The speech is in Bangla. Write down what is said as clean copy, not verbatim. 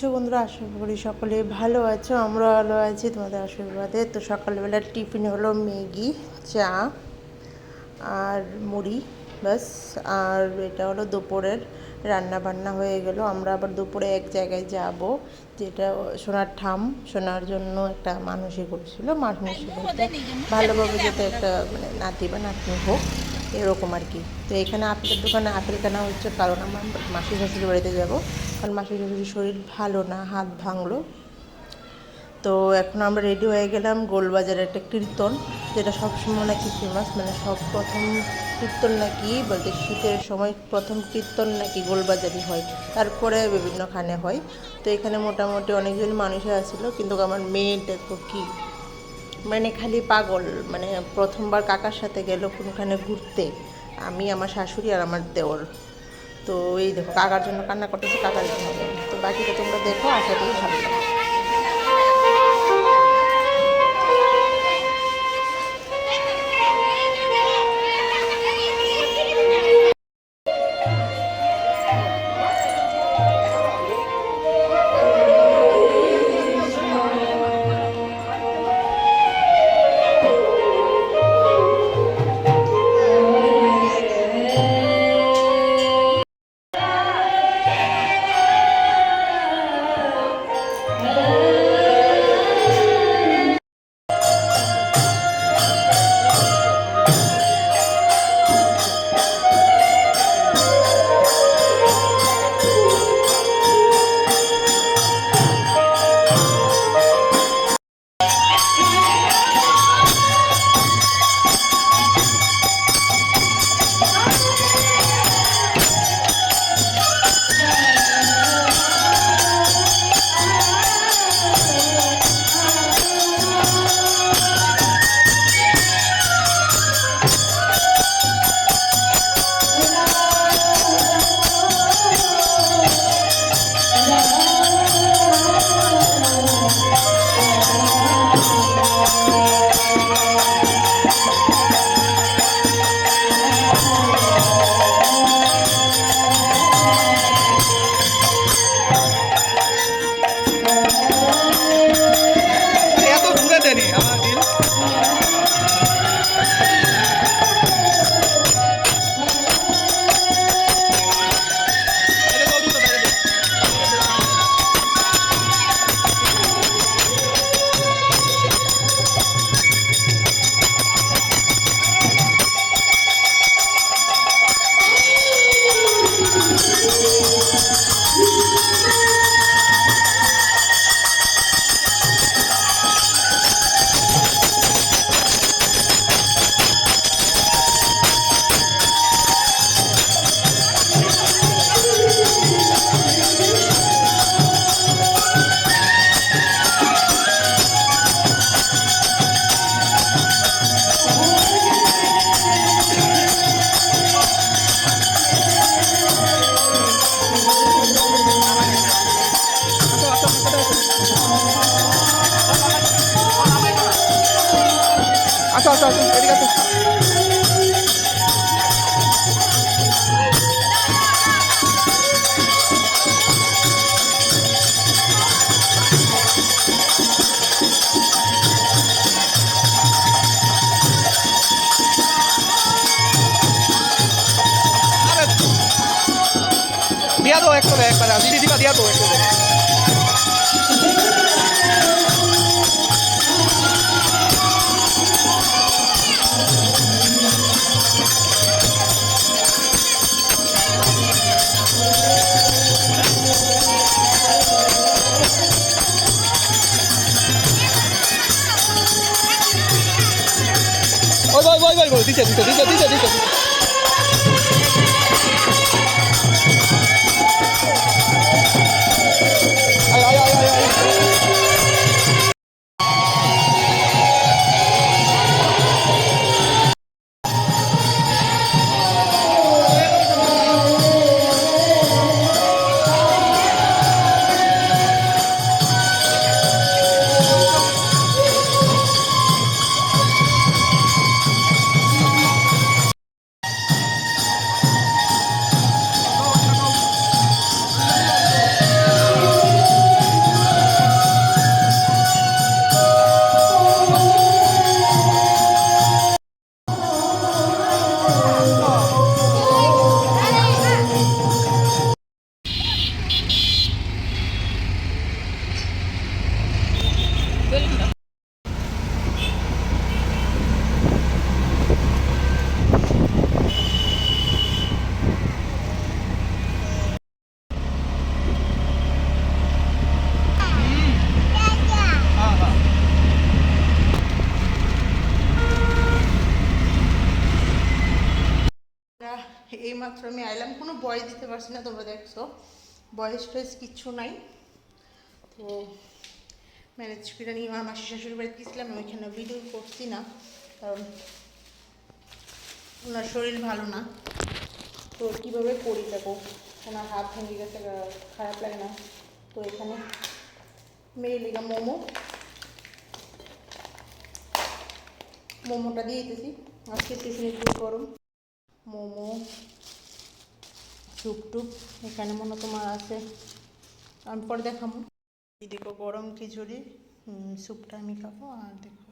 আছো বন্ধুরা? আশা করি সকলে ভালো আছো, আমরা ভালো আছি তোমাদের আশীর্বাদে। তো সকালবেলার টিফিন হলো ম্যাগি, চা আর মুড়ি, ব্যাস। আর এটা হলো দুপুরের রান্না বান্না হয়ে গেল। আমরা আবার দুপুরে এক জায়গায় যাব, যেটা সোনার ঠাম, শোনার জন্য একটা মানসিক করছিল। মানসিক বলতে ভালোভাবে যাতে একটা মানে নাতি বা নাতনি হোক, এরকম আর কি। তো এখানে আপেলের দোকানে আপেল কেনা হচ্ছে, কারণ আমার মাসি শাশুড়ি বাড়িতে যাব, কারণ মাসি শাশুড়ির শরীর ভালো না, হাত ভাঙলো। তো এখন আমরা রেডি হয়ে গেলাম। গোলবাজারে একটা কীর্তন, যেটা সবসময় নাকি ফেমাস, মানে সব প্রথম কীর্তন নাকি বলতে শীতের সময় প্রথম কীর্তন নাকি গোলবাজারই হয়, তারপরে বিভিন্নখানে হয়। তো এখানে মোটামুটি অনেকজন মানুষই আসছিলো, কিন্তু আমার মেয়ে দেখো কি মানে খালি পাগল, মানে প্রথমবার কাকার সাথে গেল কোনখানে ঘুরতে, আমি, আমার শাশুড়ি আর আমার দেওর। তো এই দেখো কাকার জন্য কান্না করতেছে, কাকার জন্য। তো বাকিটা তোমরা দেখো, আশা করি ভালো লাগবে। আসো আসো আসো, এদিকে আসো। দিয়া দো একটু, একবার দিদি দিবা, দিয়া দো একটু। ওই দিছে দিছে দিছে দিছে দিছে। এইমাত্র আমি আইলাম, কোনো ভয়েস দিতে পারছি না, তোমরা দেখছো ভয়েস টয়েস কিচ্ছু নাই। তো ম্যানেজ করে নিয়ে আমার মাসি শাশুড়ি বাড়িতে গেছিলাম, আমি ওইখানে ভিডিও করছি না কারণ ওনার শরীর ভালো না। তো কীভাবে করি দেখো, ওনার হাত ভেঙে গেছে, খারাপ লাগে না। তো এখানে মেয়ে লেগা মোমোটা দিয়ে দিতেছি, আজকে টিফিনে একটু গরম মোমো স্যুপ টুপ এখানে মনে তোমার আছে, আমি পরে দেখাবো। দেখো গরম খিচুড়ি, স্যুপটা আমি খাবো। আর দেখো